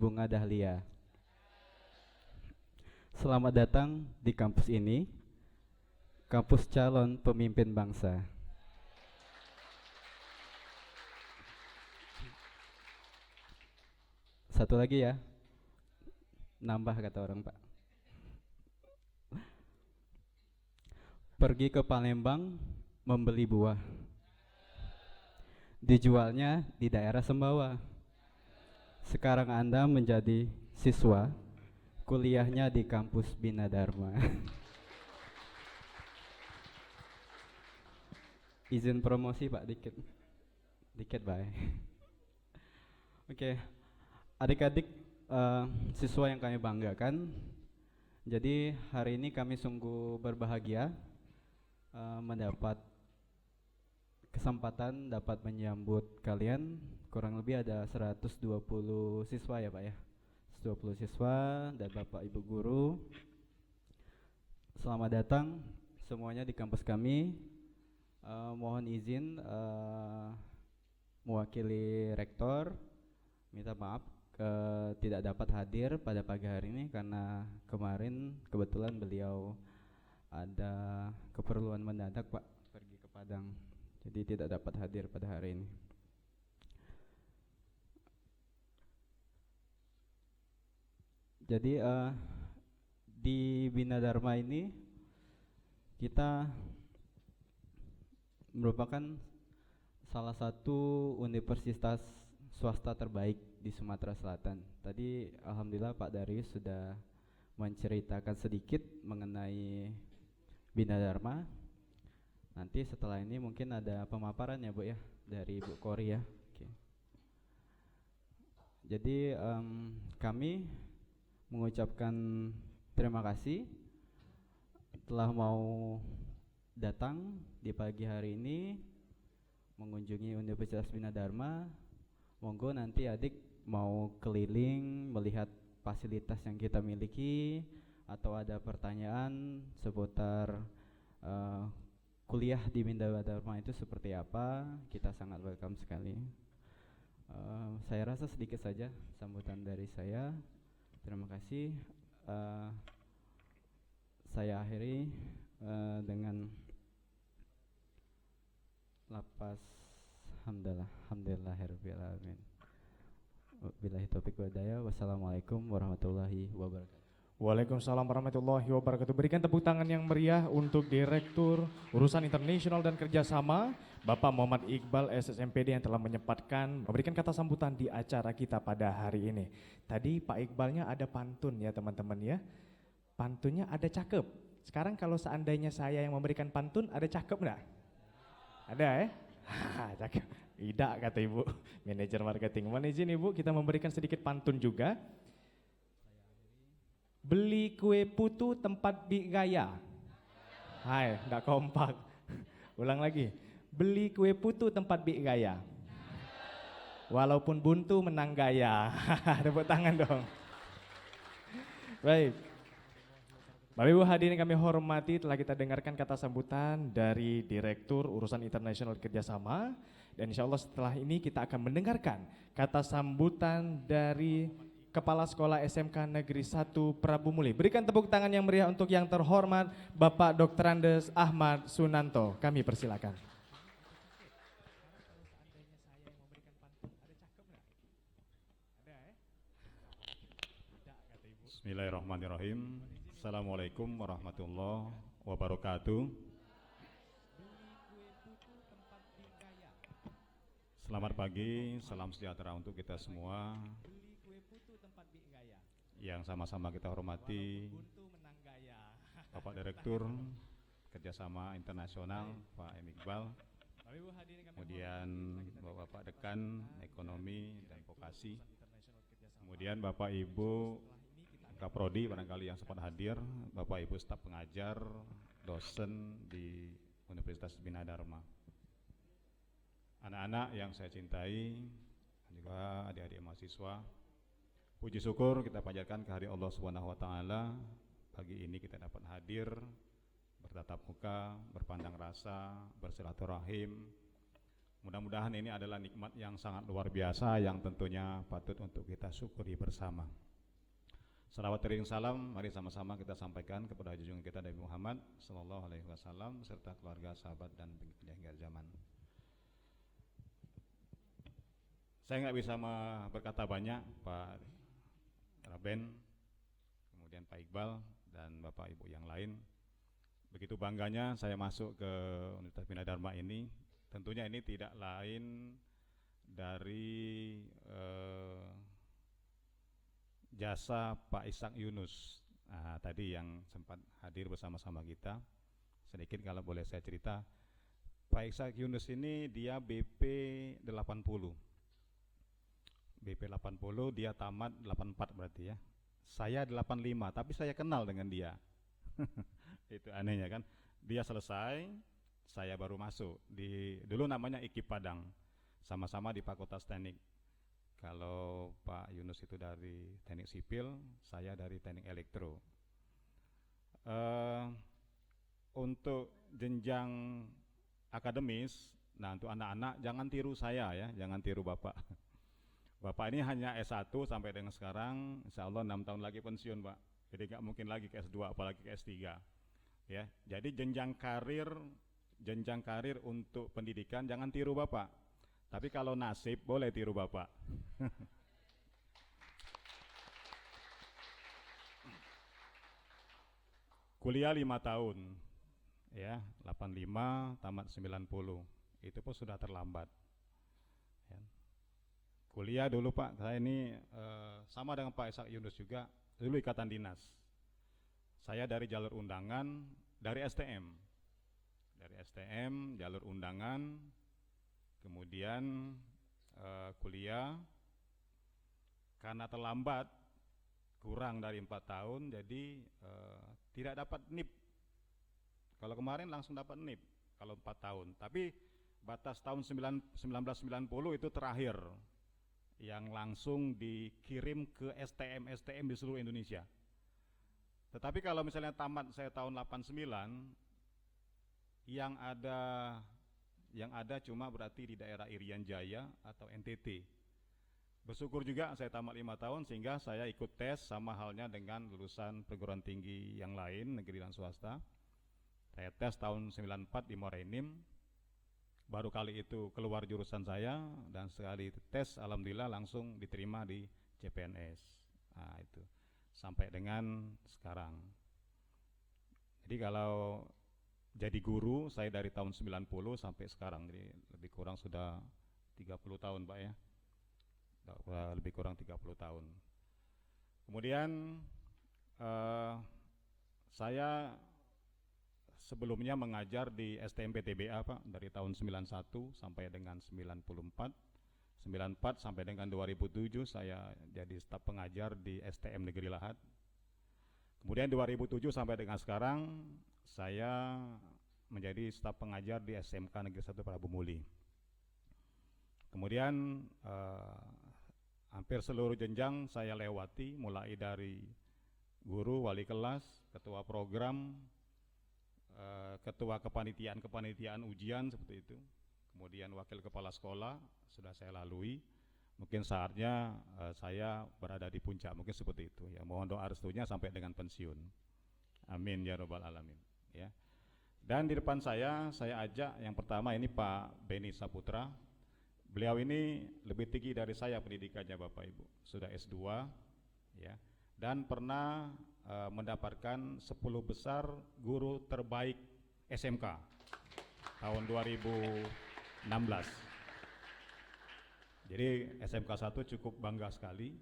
bunga dahlia. Selamat datang di kampus ini, kampus calon pemimpin bangsa. Satu lagi ya, nambah kata orang Pak. Pergi ke Palembang membeli buah, dijualnya di daerah Sembawa. Sekarang Anda menjadi siswa, kuliahnya di kampus Bina Dharma. Izin promosi Pak dikit, dikit bye. Oke, adik-adik siswa yang kami banggakan. Jadi hari ini kami sungguh berbahagia mendapat kesempatan dapat menyambut kalian. Kurang lebih ada 120 siswa ya Pak ya, 120 siswa dan Bapak Ibu guru. Selamat datang semuanya di kampus kami. Mohon izin mewakili rektor minta maaf tidak dapat hadir pada pagi hari ini karena kemarin kebetulan beliau ada keperluan mendadak Pak, pergi ke Padang, jadi tidak dapat hadir pada hari ini. Jadi di Bina Dharma ini kita merupakan salah satu universitas swasta terbaik di Sumatera Selatan. Tadi alhamdulillah Pak Darius sudah menceritakan sedikit mengenai Bina Dharma. Nanti setelah ini mungkin ada pemaparan ya Bu ya dari Bu Kori ya. Oke. Jadi kami mengucapkan terima kasih telah mau datang di pagi hari ini mengunjungi Universitas Bina Dharma. Monggo nanti adik mau keliling melihat fasilitas yang kita miliki atau ada pertanyaan seputar kuliah di Bina Dharma itu seperti apa, kita sangat welcome sekali. Saya rasa sedikit saja sambutan dari saya. Terima kasih. Saya akhiri dengan lapas alhamdulillahirabbil alamin. Wabillahi taufiq walhidayah. Wassalamualaikum warahmatullahi wabarakatuh. Waalaikumsalam warahmatullahi wabarakatuh. Berikan tepuk tangan yang meriah untuk Direktur Urusan Internasional dan Kerjasama Bapak Muhammad Iqbal SSMPD yang telah menyempatkan memberikan kata sambutan di acara kita pada hari ini. Tadi Pak Iqbalnya ada pantun ya teman-teman ya. Pantunnya ada cakep. Sekarang kalau seandainya saya yang memberikan pantun, ada cakep enggak? Ada ya? Cakep. Tidak kata Ibu, manajer marketing. Mohon izin Ibu, kita memberikan sedikit pantun juga. Beli kue putu tempat Bik Gaya. Hai, enggak kompak. Ulang lagi. Beli kue putu tempat Bik Gaya. Walaupun buntu menang gaya. Tepuk tangan dong. Baik. Bapak Ibu hadirin kami hormati, telah kita dengarkan kata sambutan dari Direktur Urusan Internasional Kerjasama. Dan insya Allah setelah ini kita akan mendengarkan kata sambutan dari Kepala Sekolah SMK Negeri 1 Prabu Muli. Berikan tepuk tangan yang meriah untuk yang terhormat Bapak Dr. Andes Ahmad Sunanto. Kami persilakan. Bismillahirrahmanirrahim. Assalamualaikum warahmatullahi wabarakatuh. Selamat pagi, salam sejahtera untuk kita semua. Yang sama-sama kita hormati Bapak Direktur Kerjasama Internasional Pak M. Iqbal, kemudian Bapak Dekan Ekonomi dan Vokasi, kemudian Bapak Ibu Kaprodi barangkali yang sempat hadir, Bapak Ibu staf pengajar, dosen di Universitas Bina Dharma, anak-anak yang saya cintai, juga adik-adik mahasiswa. Puji syukur kita panjatkan kehadirat Allah Subhanahu wa taala. Pagi ini kita dapat hadir, bertatap muka, berpandang rasa, bersilaturahim Mudah-mudahan ini adalah nikmat yang sangat luar biasa yang tentunya patut untuk kita syukuri bersama. Salawat teriring salam, mari sama-sama kita sampaikan kepada junjungan kita Nabi Muhammad sallallahu alaihi wasallam serta keluarga, sahabat dan pengikutnya hingga zaman. Saya nggak bisa berkata banyak, Pak Raben, kemudian Pak Iqbal dan Bapak Ibu yang lain. Begitu bangganya saya masuk ke Universitas Bina Dharma ini. Tentunya ini tidak lain dari jasa Pak Ishak Yunus tadi yang sempat hadir bersama-sama kita. Sedikit kalau boleh saya cerita, Pak Ishak Yunus ini dia BP 80. BP 80, dia tamat 84 berarti ya. Saya 85, tapi saya kenal dengan dia. Itu anehnya kan. Dia selesai, saya baru masuk. Dulu namanya IKIP Padang. Sama-sama di Fakultas Teknik. Kalau Pak Yunus itu dari teknik sipil, saya dari teknik elektro. Untuk jenjang akademis, nah untuk anak-anak jangan tiru saya ya, jangan tiru Bapak. Bapak ini hanya S1 sampai dengan sekarang, insya Allah 6 tahun lagi pensiun Pak. Jadi nggak mungkin lagi ke S2 apalagi ke S3. Ya, jadi jenjang karir untuk pendidikan jangan tiru Bapak. Tapi kalau nasib boleh tiru Bapak. Kuliah 5 tahun, ya 85 tamat 90, itu pun sudah terlambat. Ya. Kuliah dulu Pak, saya ini sama dengan Pak Ishak Yunus juga, dulu ikatan dinas. Saya dari jalur undangan, dari STM, jalur undangan, kemudian kuliah, karena terlambat, kurang dari 4 tahun, jadi tidak dapat NIP. Kalau kemarin langsung dapat NIP, kalau 4 tahun. Tapi batas tahun 1990 itu terakhir, yang langsung dikirim ke STM di seluruh Indonesia. Tetapi kalau misalnya tamat saya tahun 89, yang ada cuma berarti di daerah Irian Jaya atau NTT. Bersyukur juga saya tamat 5 tahun sehingga saya ikut tes sama halnya dengan lulusan perguruan tinggi yang lain, negeri dan swasta. Saya tes tahun 94 di Morenim. Baru kali itu keluar jurusan saya dan sekali tes alhamdulillah langsung diterima di CPNS. Nah, itu sampai dengan sekarang. Jadi kalau jadi guru saya dari tahun 90 sampai sekarang, jadi lebih kurang sudah 30 tahun Pak ya. Lebih kurang 30 tahun. Kemudian saya sebelumnya mengajar di STMPTBA Pak, dari tahun 91 sampai dengan 94 sampai dengan 2007 saya jadi staf pengajar di STM Negeri Lahat. Kemudian 2007 sampai dengan sekarang saya menjadi staf pengajar di SMK Negeri 1 Prabu Muli. Kemudian hampir seluruh jenjang saya lewati, mulai dari guru, wali kelas, ketua program, ketua kepanitiaan ujian seperti itu, kemudian wakil kepala sekolah sudah saya lalui. Mungkin saatnya saya berada di puncak, mungkin seperti itu ya. Mohon doa restunya sampai dengan pensiun. Amin ya robbal alamin ya. Dan di depan saya ajak yang pertama ini Pak Beni Saputra. Beliau ini lebih tinggi dari saya pendidikannya Bapak Ibu, sudah S2 ya. Dan pernah mendapatkan 10 besar guru terbaik SMK tahun 2016. Jadi SMK 1 cukup bangga sekali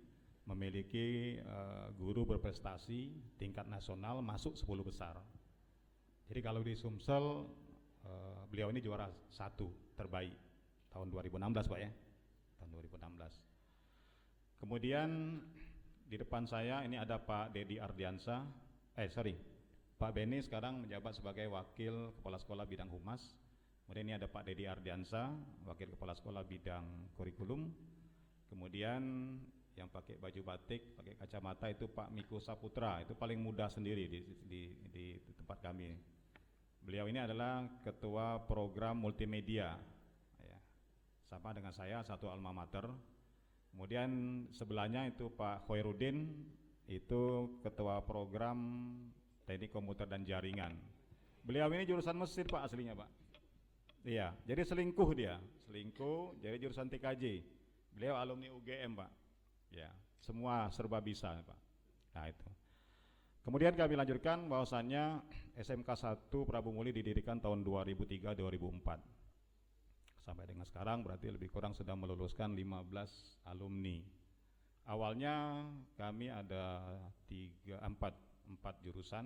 memiliki guru berprestasi tingkat nasional masuk 10 besar. Jadi kalau di Sumsel beliau ini juara 1 terbaik tahun 2016 Pak ya, tahun 2016. Kemudian di depan saya ini ada Pak Dedi Ardiansa, Pak Beni sekarang menjabat sebagai Wakil Kepala Sekolah Bidang Humas. Kemudian ini ada Pak Dedi Ardiansa, Wakil Kepala Sekolah Bidang Kurikulum. Kemudian yang pakai baju batik, pakai kacamata itu Pak Miko Saputra, itu paling muda sendiri di tempat kami. Beliau ini adalah Ketua Program Multimedia ya, sama dengan saya, satu alma mater. Kemudian sebelahnya itu Pak Khairuddin, itu ketua program teknik komputer dan jaringan. Beliau ini jurusan mesin Pak aslinya Pak. Iya, jadi selingkuh, jadi jurusan TKJ. Beliau alumni UGM Pak. Ya, semua serba bisa Pak. Nah itu. Kemudian kami lanjutkan bahwasannya SMK 1 Prabu Muli didirikan tahun 2003-2004. Sampai dengan sekarang berarti lebih kurang sudah meluluskan 15 alumni. Awalnya kami ada 4 jurusan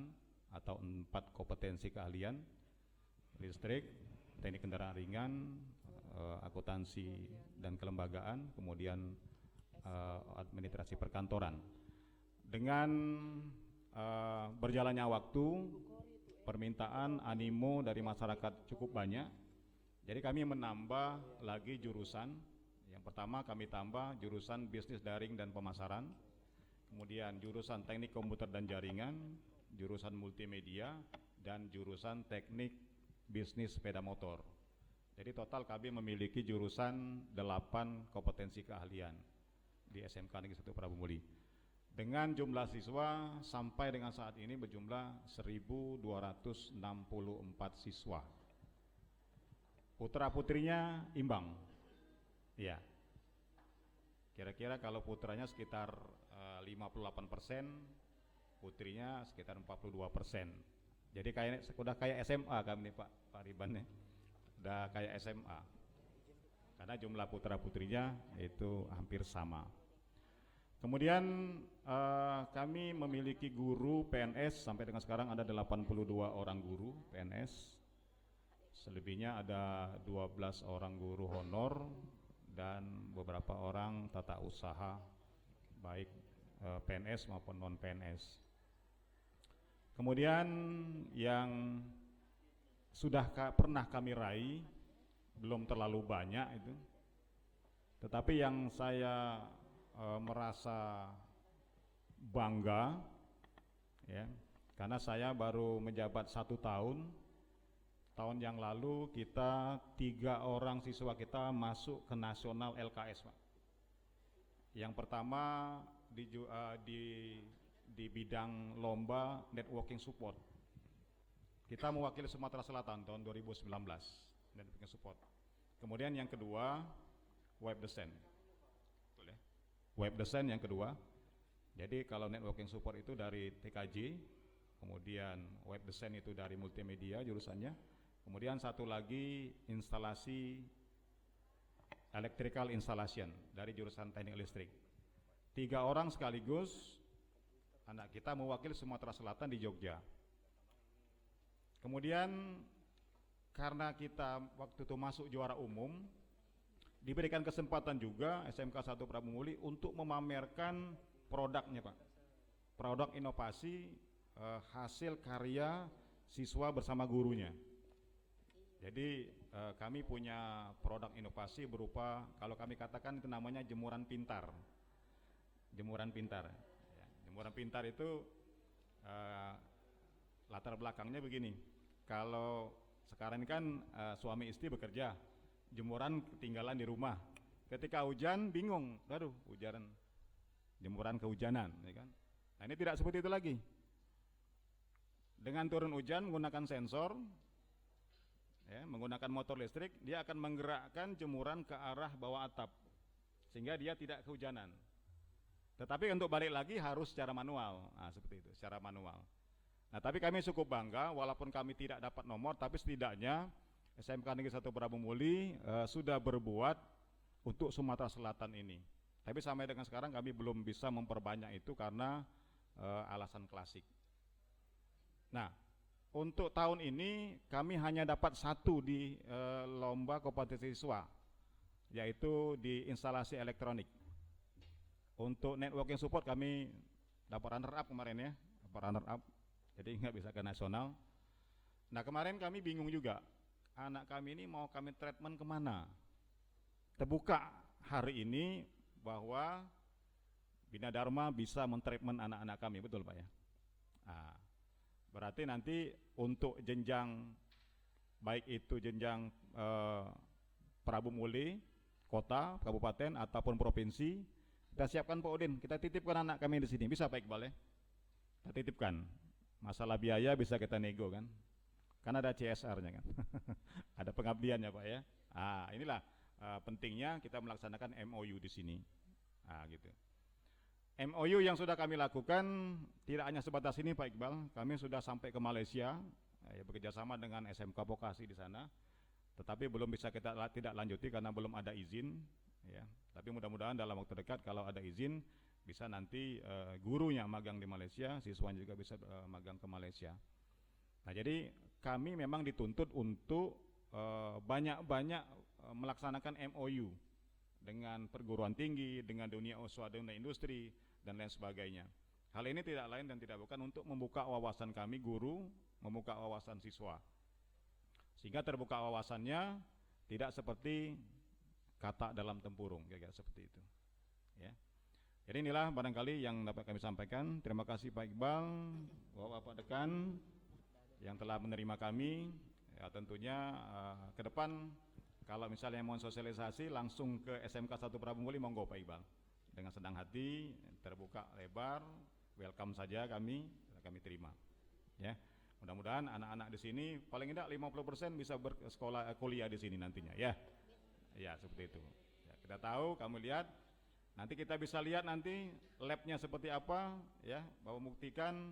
atau 4 kompetensi keahlian: listrik, teknik kendaraan ringan, akuntansi dan kelembagaan, kemudian administrasi perkantoran. Dengan berjalannya waktu, permintaan animo dari masyarakat cukup banyak. Jadi kami menambah lagi jurusan. Yang pertama kami tambah jurusan bisnis daring dan pemasaran, kemudian jurusan teknik komputer dan jaringan, jurusan multimedia, dan jurusan teknik bisnis sepeda motor. Jadi total kami memiliki jurusan 8 kompetensi keahlian di SMK Negeri 1 Prabu Muli. Dengan jumlah siswa sampai dengan saat ini berjumlah 1.264 siswa. Putra putrinya imbang. Ya. Kira-kira kalau putranya sekitar 58%, putrinya sekitar 42%. Jadi udah kayak SMA kami nih Pak Riban nih. Udah kayak SMA. Karena jumlah putra putrinya itu hampir sama. Kemudian kami memiliki guru PNS, sampai dengan sekarang ada 82 orang guru PNS. Selebihnya ada 12 orang guru honor dan beberapa orang tata usaha, baik PNS maupun non PNS. Kemudian yang sudah pernah kami raih belum terlalu banyak itu, tetapi yang saya merasa bangga ya, karena saya baru menjabat 1 tahun. Tahun yang lalu kita 3 orang siswa kita masuk ke nasional LKS Pak. Yang pertama di bidang lomba networking support. Kita mewakili Sumatera Selatan tahun 2019, networking support. Kemudian yang kedua web design. Web design yang kedua. Jadi kalau networking support itu dari TKJ, kemudian web design itu dari multimedia jurusannya. Kemudian satu lagi instalasi electrical installation dari jurusan teknik listrik. 3 orang sekaligus anak kita mewakili Sumatera Selatan di Jogja. Kemudian karena kita waktu itu masuk juara umum, diberikan kesempatan juga SMK 1 Prabu Muli untuk memamerkan produknya Pak. Produk inovasi hasil karya siswa bersama gurunya. Jadi kami punya produk inovasi berupa, kalau kami katakan itu namanya jemuran pintar. Jemuran pintar. Ya, jemuran pintar itu latar belakangnya begini. Kalau sekarang ini kan suami istri bekerja, jemuran ketinggalan di rumah. Ketika hujan bingung, aduh hujan, jemuran kehujanan, ya kan? Nah ini tidak seperti itu lagi. Dengan turun hujan menggunakan sensor, ya, menggunakan motor listrik, dia akan menggerakkan jemuran ke arah bawah atap sehingga dia tidak kehujanan. Tetapi untuk balik lagi harus secara manual. Nah, seperti itu, secara manual. Nah, tapi kami cukup bangga walaupun kami tidak dapat nomor, tapi setidaknya SMK Negeri 1 Prabu Muli sudah berbuat untuk Sumatera Selatan ini. Tapi sampai dengan sekarang kami belum bisa memperbanyak itu karena alasan klasik. Nah, untuk tahun ini kami hanya dapat 1 di lomba kompetisi siswa, yaitu di instalasi elektronik. Untuk networking support kami dapat runner up kemarin ya, dapat runner up, jadi nggak bisa ke nasional. Nah kemarin kami bingung juga, anak kami ini mau kami treatment kemana. Terbuka hari ini bahwa Bina Dharma bisa mentreatment anak-anak kami, betul Pak ya? Nah, berarti nanti untuk jenjang, baik itu jenjang Prabu Muli kota, kabupaten, ataupun provinsi, kita siapkan Pak Udin, kita titipkan anak kami di sini, bisa Pak Iqbal ya? Kita titipkan, masalah biaya bisa kita nego kan ada CSR-nya kan, ada pengabdiannya Pak ya. Inilah pentingnya kita melaksanakan MOU di sini, gitu. MOU yang sudah kami lakukan tidak hanya sebatas ini Pak Iqbal, kami sudah sampai ke Malaysia, bekerjasama dengan SMK Vokasi di sana, tetapi belum bisa kita tidak lanjuti karena belum ada izin, ya. Tapi mudah-mudahan dalam waktu dekat kalau ada izin bisa nanti gurunya magang di Malaysia, siswanya juga bisa magang ke Malaysia. Nah jadi kami memang dituntut untuk banyak-banyak melaksanakan MOU dengan perguruan tinggi, dengan dunia usaha, dunia industri, dan lain sebagainya. Hal ini tidak lain dan tidak bukan untuk membuka wawasan kami guru, membuka wawasan siswa. Sehingga terbuka wawasannya tidak seperti kata dalam tempurung, kira-kira seperti itu. Ya. Jadi inilah barangkali yang dapat kami sampaikan. Terima kasih Pak Iqbal, Bapak Dekan yang telah menerima kami. Ya, tentunya ke depan kalau misalnya mau sosialisasi langsung ke SMK 1 Prabu Muli, monggo Pak Iqbal. Dengan senang hati, terbuka lebar, welcome saja kami terima. Ya. Mudah-mudahan anak-anak di sini paling tidak 50% bisa bersekolah kuliah di sini nantinya ya. Ya, seperti itu. Ya, kita tahu, kamu lihat, nanti kita bisa lihat nanti labnya seperti apa ya, bahwa membuktikan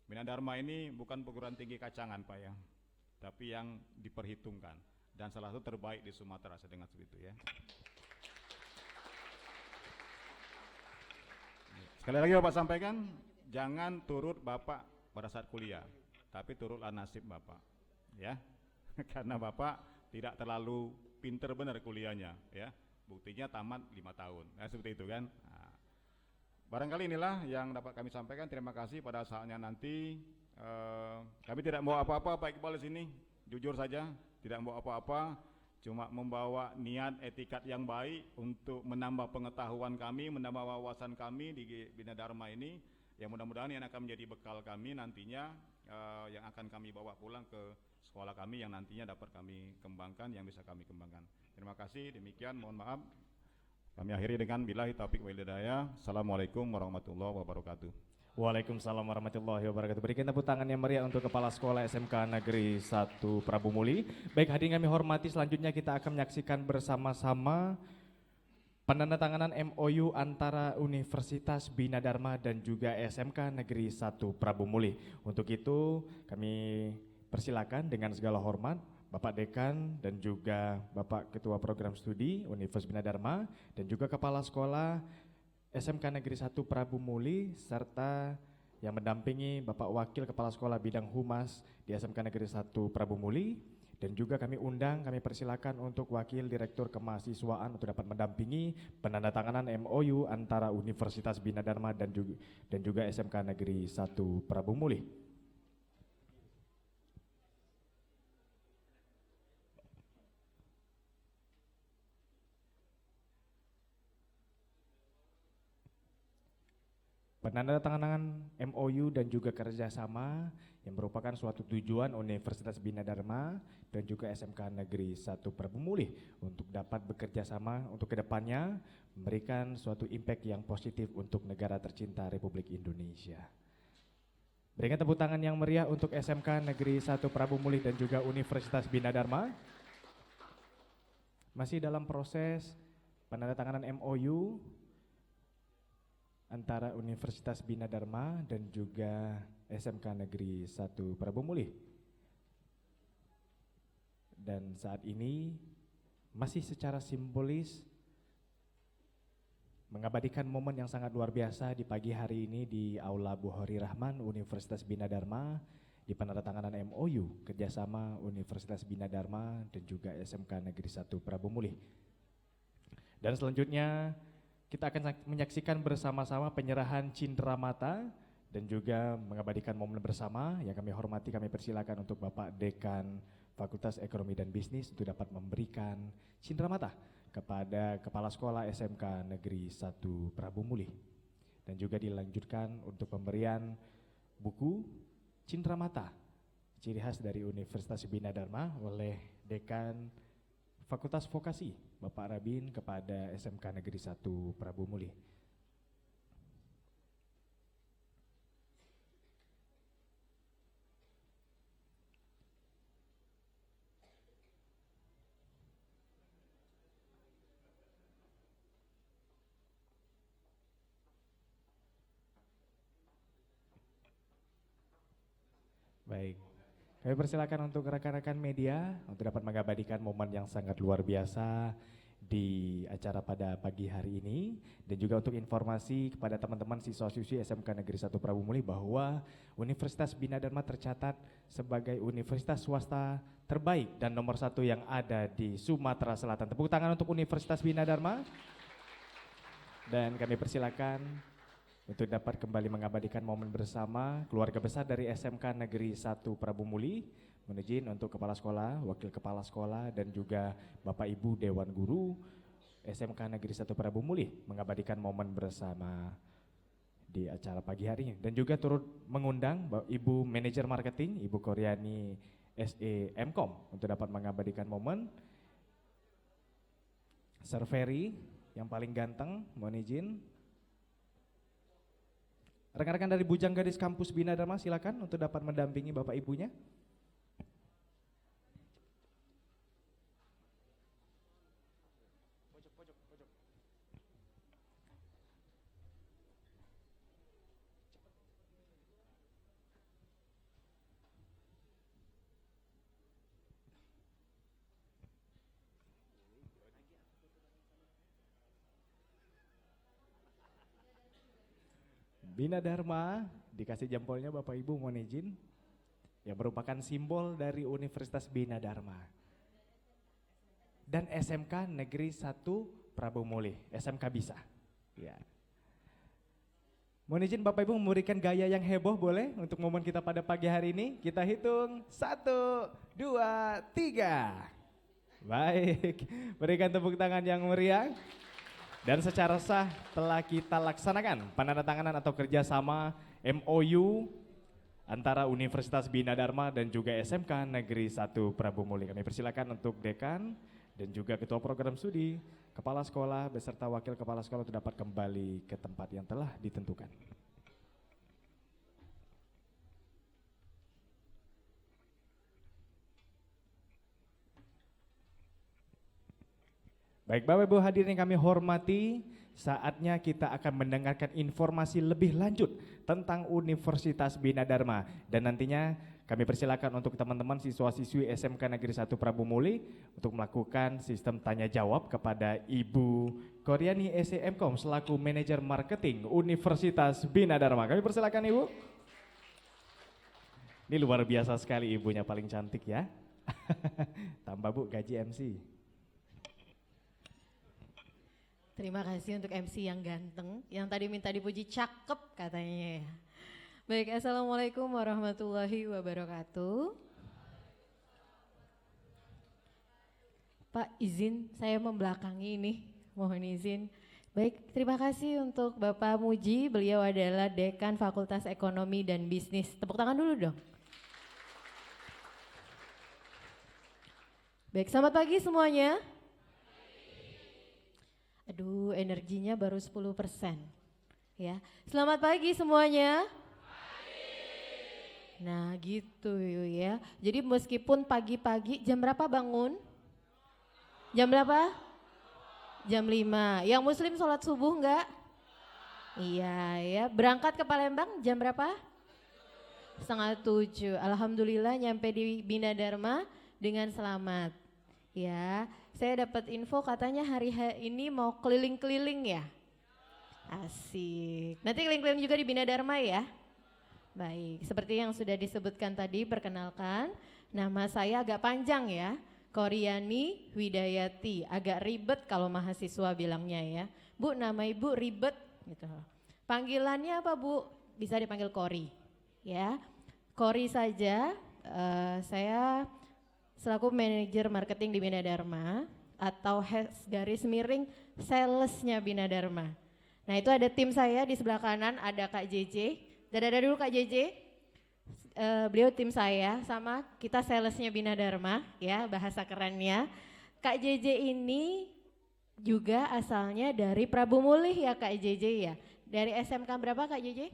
Bina Dharma ini bukan perguruan tinggi kacangan Pak ya, tapi yang diperhitungkan dan salah satu terbaik di Sumatera, saya dengar seperti itu ya. Sekali lagi Bapak sampaikan, jangan turut Bapak pada saat kuliah, tapi turutlah nasib Bapak ya. Karena Bapak tidak terlalu pinter benar kuliahnya ya, buktinya tamat 5 tahun ya, seperti itu kan. Barangkali inilah yang dapat kami sampaikan. Terima kasih. Pada saatnya nanti kami tidak membawa apa-apa Pak Iqbal di sini, jujur saja tidak membawa apa-apa, cuma membawa niat etikat yang baik untuk menambah pengetahuan kami, menambah wawasan kami di Bina Dharma ini, yang mudah-mudahan yang akan menjadi bekal kami nantinya, yang akan kami bawa pulang ke sekolah kami yang nantinya dapat kami kembangkan, yang bisa kami kembangkan. Terima kasih, demikian, mohon maaf. Kami akhiri dengan billahi taufiq wal hidayah. Assalamualaikum warahmatullahi wabarakatuh. Waalaikumsalam warahmatullahi wabarakatuh. Berikan tepuk tangan yang meriah untuk Kepala Sekolah SMK Negeri 1 Prabu Muli. Baik, hadirin kami hormati, selanjutnya kita akan menyaksikan bersama-sama penandatanganan MOU antara Universitas Bina Dharma dan juga SMK Negeri 1 Prabu Muli. Untuk itu kami persilakan dengan segala hormat Bapak Dekan dan juga Bapak Ketua Program Studi Universitas Bina Dharma dan juga Kepala Sekolah SMK Negeri 1 Prabu Muli serta yang mendampingi Bapak Wakil Kepala Sekolah Bidang Humas di SMK Negeri 1 Prabu Muli, dan juga kami persilakan untuk Wakil Direktur Kemahasiswaan untuk dapat mendampingi penandatanganan MOU antara Universitas Bina Dharma dan juga SMK Negeri 1 Prabu Muli. Penandatanganan MOU dan juga kerjasama yang merupakan suatu tujuan Universitas Bina Dharma dan juga SMK Negeri 1 Prabu Muli untuk dapat bekerja sama untuk kedepannya memberikan suatu impact yang positif untuk negara tercinta Republik Indonesia. Berikan tepuk tangan yang meriah untuk SMK Negeri 1 Prabu Muli dan juga Universitas Bina Dharma. Masih dalam proses penandatanganan MOU antara Universitas Bina Dharma dan juga SMK Negeri 1 Prabu Muli. Dan saat ini masih secara simbolis mengabadikan momen yang sangat luar biasa di pagi hari ini di Aula Bukhari Rahman Universitas Bina Dharma di penandatanganan MOU kerjasama Universitas Bina Dharma dan juga SMK Negeri 1 Prabu Muli. Dan selanjutnya kita akan menyaksikan bersama-sama penyerahan cindera mata dan juga mengabadikan momen bersama. Yang kami hormati, kami persilakan untuk Bapak Dekan Fakultas Ekonomi dan Bisnis untuk dapat memberikan cindera mata kepada Kepala Sekolah SMK Negeri 1 Prabu Muli. Dan juga dilanjutkan untuk pemberian buku cindera mata ciri khas dari Universitas Bina Dharma oleh Dekan Fakultas Vokasi Bapak Rabin kepada SMK Negeri 1 Prabu Muli. Baik, kami persilakan untuk rekan-rekan media untuk dapat mengabadikan momen yang sangat luar biasa di acara pada pagi hari ini, dan juga untuk informasi kepada teman-teman siswa-siswi SMK Negeri 1 Prabu Muli bahwa Universitas Bina Dharma tercatat sebagai universitas swasta terbaik dan nomor 1 yang ada di Sumatera Selatan. Tepuk tangan untuk Universitas Bina Dharma. Dan kami persilakan untuk dapat kembali mengabadikan momen bersama keluarga besar dari SMK Negeri 1 Prabu Muli. Mohon izin untuk Kepala Sekolah, Wakil Kepala Sekolah, dan juga Bapak Ibu Dewan Guru SMK Negeri 1 Prabu Muli mengabadikan momen bersama di acara pagi hari ini. Dan juga turut mengundang Ibu Manajer Marketing, Ibu Koryani SE Mkom untuk dapat mengabadikan momen. Sir Ferry yang paling ganteng, mohon izin. Rekan-rekan dari Bujang Gadis Kampus Bina Dharma silakan untuk dapat mendampingi Bapak Ibunya. Bina Dharma, dikasih jempolnya Bapak Ibu mohon izin, yang merupakan simbol dari Universitas Bina Dharma. Dan SMK Negeri 1 Prabu Muli, SMK bisa. Ya. Mohon izin Bapak Ibu memberikan gaya yang heboh boleh untuk momen kita pada pagi hari ini. Kita hitung 1, 2, 3. Baik, berikan tepuk tangan yang meriah. Dan secara sah telah kita laksanakan penandatanganan atau kerjasama MOU antara Universitas Bina Dharma dan juga SMK Negeri 1 Prabu Muli. Kami persilakan untuk dekan dan juga ketua program studi, kepala sekolah beserta wakil kepala sekolah untuk dapat kembali ke tempat yang telah ditentukan. Baik Bapak Ibu hadirin yang kami hormati, saatnya kita akan mendengarkan informasi lebih lanjut tentang Universitas Bina Dharma. Dan nantinya kami persilakan untuk teman-teman siswa-siswi SMK Negeri 1 Prabu Muli untuk melakukan sistem tanya jawab kepada Ibu Koryani SE Mkom selaku Manajer Marketing Universitas Bina Dharma. Kami persilakan Ibu. Ini luar biasa sekali ibunya, paling cantik ya. Tambah Bu gaji MC. Terima kasih untuk MC yang ganteng, yang tadi minta dipuji cakep katanya ya. Baik, Assalamualaikum warahmatullahi wabarakatuh. Pak izin saya membelakangi ini, mohon izin. Baik, terima kasih untuk Bapak Muji, beliau adalah Dekan Fakultas Ekonomi dan Bisnis. Tepuk tangan dulu dong. Baik, selamat pagi semuanya. Aduh, energinya baru 10%. Ya. Selamat pagi semuanya. Nah, gitu ya. Jadi meskipun pagi-pagi, jam berapa bangun? Jam berapa? Jam 5. Yang muslim sholat subuh enggak? Iya ya. Berangkat ke Palembang jam berapa? 6:30. Alhamdulillah nyampe di Bina Dharma dengan selamat. Ya, saya dapat info katanya hari ini mau keliling-keliling ya. Asik. Nanti keliling-keliling juga di Bina Dharma ya. Baik, seperti yang sudah disebutkan tadi, perkenalkan nama saya agak panjang ya. Koryani Widayati, agak ribet kalau mahasiswa bilangnya ya. Bu, nama Ibu ribet gitu. Panggilannya apa Bu? Bisa dipanggil Kori ya. Kori saja. Saya selaku manajer marketing di Bina Dharma atau garis miring salesnya Bina Dharma. Nah itu ada tim saya di sebelah kanan, ada Kak JJ. Dadah dulu Kak JJ. Beliau tim saya sama kita salesnya Bina Dharma ya, bahasa kerennya. Kak JJ ini juga asalnya dari Prabu Mulih ya Kak JJ ya. Dari SMK berapa Kak JJ?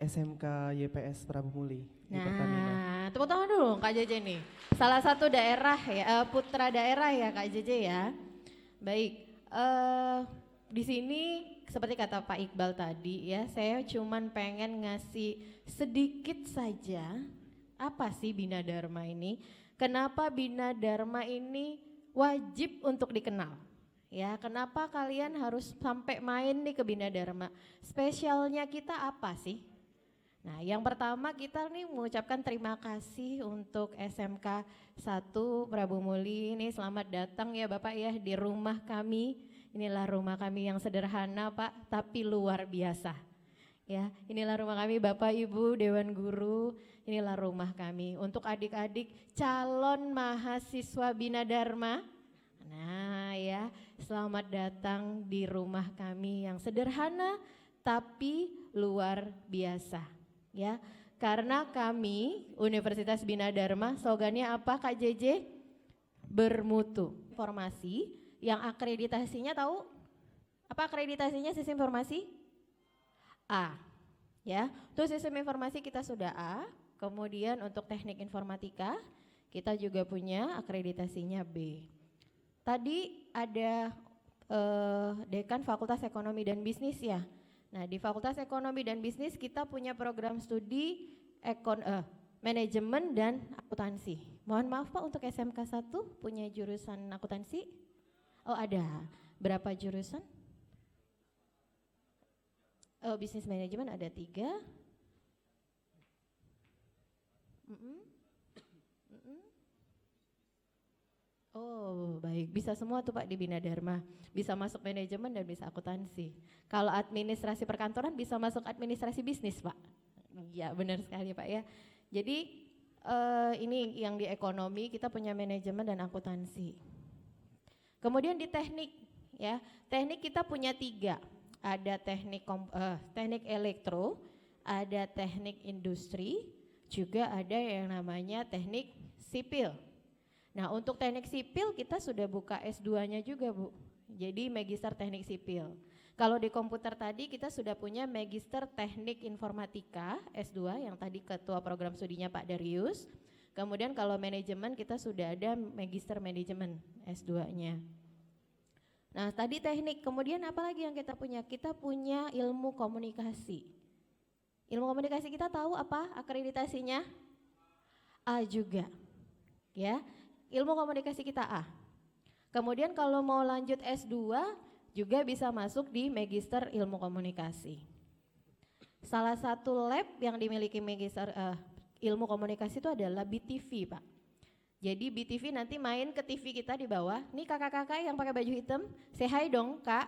SMK YPS Prabu Muli di Pertamina. Nah, tepuk tangan dulu Kak JJ nih. Salah satu daerah ya, putra daerah ya Kak JJ ya. Baik, di sini seperti kata Pak Iqbal tadi ya, saya cuman pengen ngasih sedikit saja apa sih Bina Dharma ini. Kenapa Bina Dharma ini wajib untuk dikenal? Ya, kenapa kalian harus sampai main nih ke Bina Dharma? Spesialnya kita apa sih? Nah, yang pertama kita nih mengucapkan terima kasih untuk SMK 1 Prabu Muli ini, selamat datang ya Bapak ya di rumah kami. Inilah rumah kami yang sederhana Pak, tapi luar biasa. Ya, inilah rumah kami Bapak Ibu Dewan Guru, inilah rumah kami untuk adik-adik calon mahasiswa Bina Dharma. Nah ya, selamat datang di rumah kami yang sederhana tapi luar biasa. Ya, karena kami Universitas Bina Dharma slogannya apa Kak JJ? Bermutu. Informasi yang akreditasinya tahu? Apa akreditasinya sistem informasi? A. Ya, untuk sistem informasi kita sudah A. Kemudian untuk teknik informatika kita juga punya akreditasinya B. Tadi ada dekan Fakultas Ekonomi dan Bisnis ya. Nah, di Fakultas Ekonomi dan Bisnis kita punya program studi manajemen dan akuntansi. Mohon maaf Pak, untuk SMK 1 punya jurusan akuntansi? Oh ada, berapa jurusan? Oh, bisnis manajemen ada 3. Oh baik, bisa semua tuh Pak di Bina Dharma. Bisa masuk manajemen dan bisa akuntansi. Kalau administrasi perkantoran bisa masuk administrasi bisnis Pak. Ya benar sekali Pak ya. Jadi ini yang di ekonomi kita punya manajemen dan akuntansi. Kemudian di teknik ya, teknik kita punya 3. Ada teknik elektro, ada teknik industri, juga ada yang namanya teknik sipil. Nah, untuk teknik sipil kita sudah buka S2-nya juga, Bu. Jadi Magister Teknik Sipil. Kalau di komputer tadi kita sudah punya Magister Teknik Informatika S2 yang tadi ketua program studinya Pak Darius. Kemudian kalau manajemen kita sudah ada Magister Manajemen S2-nya. Nah, tadi teknik, kemudian apa lagi yang kita punya? Kita punya ilmu komunikasi. Ilmu komunikasi kita tahu apa akreditasinya? A juga. Ya. Ilmu komunikasi kita A. Kemudian kalau mau lanjut S2 juga bisa masuk di Magister Ilmu Komunikasi. Salah satu lab yang dimiliki Magister Ilmu Komunikasi itu adalah BTV Pak. Jadi BTV nanti main ke TV kita di bawah. Nih kakak-kakak yang pakai baju hitam, say hi dong Kak.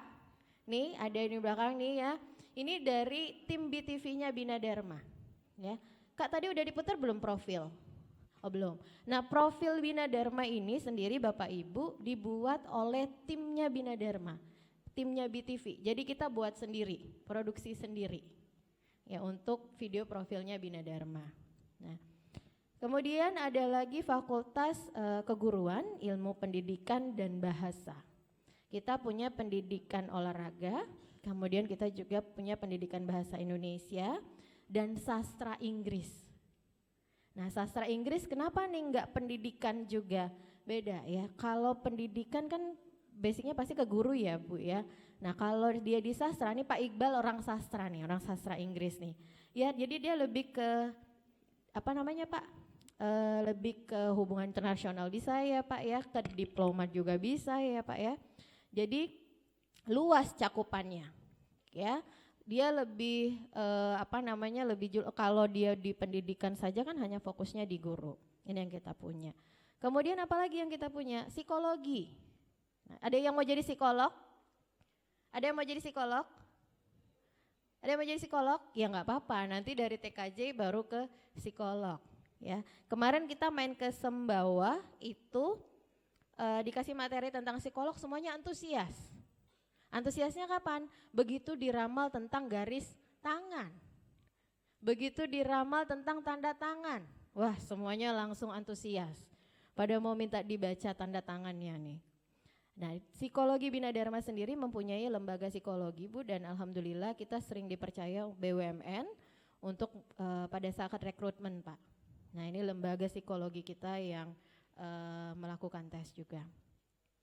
Nih ada di belakang nih ya. Ini dari tim BTV-nya Bina Dharma. Ya. Kak tadi udah diputar belum profil? Oh belum. Nah profil Bina Dharma ini sendiri Bapak Ibu dibuat oleh timnya Bina Dharma, timnya BTV. Jadi kita buat sendiri, produksi sendiri ya untuk video profilnya Bina Dharma. Nah, kemudian ada lagi Fakultas Keguruan, Ilmu Pendidikan dan Bahasa. Kita punya pendidikan olahraga, kemudian kita juga punya pendidikan bahasa Indonesia dan sastra Inggris. Nah sastra Inggris kenapa nih enggak pendidikan juga? Beda ya, kalau pendidikan kan basicnya pasti ke guru ya Bu ya. Nah kalau dia di sastra, nih Pak Iqbal orang sastra nih, orang sastra Inggris nih. Ya jadi dia lebih ke, apa namanya Pak? Lebih ke hubungan internasional bisa ya Pak ya, ke diplomat juga bisa ya Pak ya. Jadi luas cakupannya ya. Dia lebih kalau dia di pendidikan saja kan hanya fokusnya di guru. Ini yang kita punya. Kemudian apalagi yang kita punya? Psikologi. Nah, ada yang mau jadi psikolog? Ada yang mau jadi psikolog? Ada yang mau jadi psikolog? Ya nggak apa-apa, nanti dari TKJ baru ke psikolog. Ya, kemarin kita main ke Sembawa itu dikasih materi tentang psikolog, semuanya antusias. Antusiasnya kapan? Begitu diramal tentang garis tangan. Begitu diramal tentang tanda tangan. Wah semuanya langsung antusias. Pada mau minta dibaca tanda tangannya nih. Nah, psikologi Bina Dharma sendiri mempunyai lembaga psikologi Bu, dan alhamdulillah kita sering dipercaya BUMN untuk pada saat rekrutmen Pak. Nah, ini lembaga psikologi kita yang melakukan tes juga.